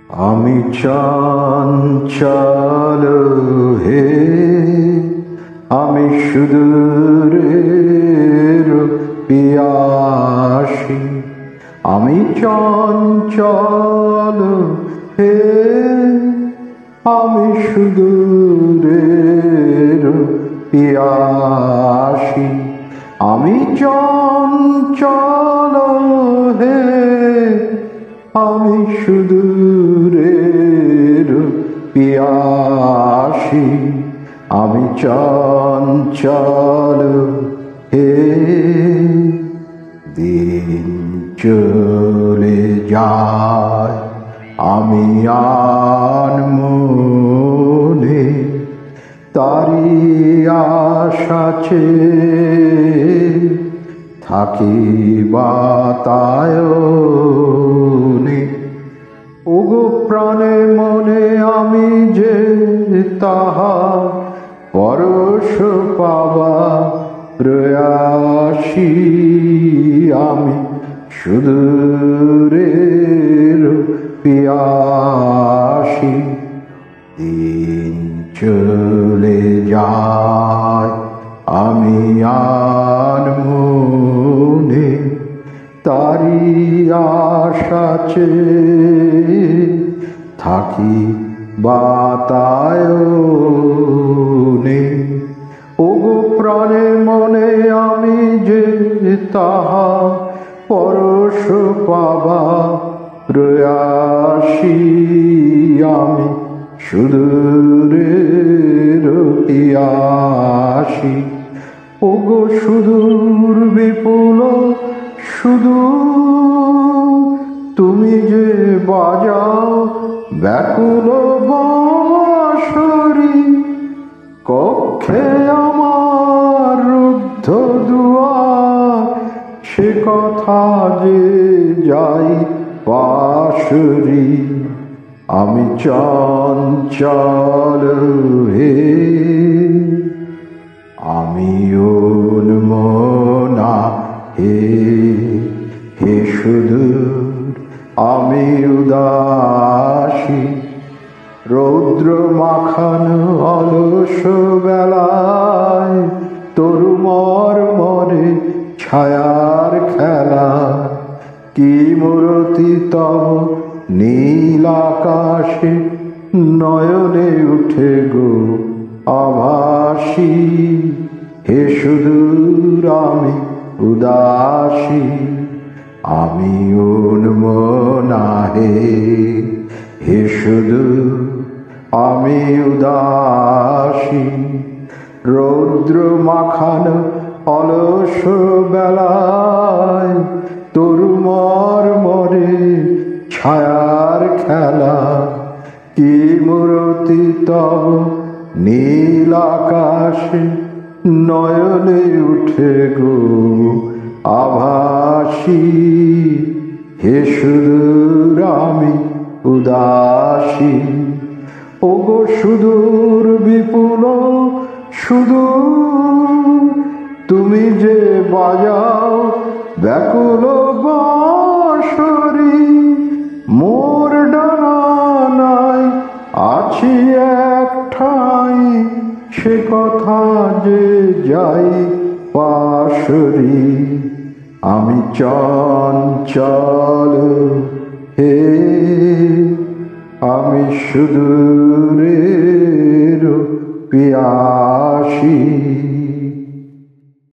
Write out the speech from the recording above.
আমি চঞ্চল হে, আমি সুদূরের পিয়াসী। আমি চঞ্চল হে, আমি সুদূরের পিয়াসী। আমি চঞ্চল হে, আমি সুদূরের পিয়াসী। আমি চঞ্চল হে, দিন চলে যায় আমি আনমনে, তারি আশা চেয়ে থাকি বাতায়নে। ওগো প্রাণে মনে আমি যে তাহার পরশ পাবা প্রয়াসী। আমি সুদূরের পিয়াসী। দিন চলে যায় আমি আনমনে, তারি আশা চেয়ে থাকি বাতায়নে। ওগো প্রাণে মনে আমি যে তাহা পরশ পাবা প্রয়াসী। আমি সুদূরের পিয়াসী। ওগো সুদূর বিপুল সুদূর, তুমি যে বাজাও ব্যাকুল বাঁশরি। কক্ষে আমার রুদ্ধ দুয়ার, সে কথা যে যাই পাশরি। আমি চঞ্চল হে, আমি উন্মনা হে, হে সুদূর আমি উদাসী। রৌদ্র মাখানো অলস বেলায় তরুমর মরে ছায়ার খেলা। কি মূরতি তব নীল আকাশে নয়নে উঠে গো আভাসী। হে সুদূর আমি উদাসী। আমি উন্মনা হে, হে সুদূর আমি উদাসী। রৌদ্র মাখানো অলস বেলায় তরুমর মরে ছায়ার খেলা। কি মূরতি তব নীল আকাশে নয়নে উঠে গো আভাসী। হে সুদূর আমি উদাসী। ওগো সুদূর বিপুল সুদূর, তুমি যে বাজাও ব্যাকুল বাঁশরি। মোর ডানা নাই আছি এক ঠাঁই, সে কথা যে যাই পাশরি। আমি চঞ্চল হে, আমি সুদূরের পিয়াসী।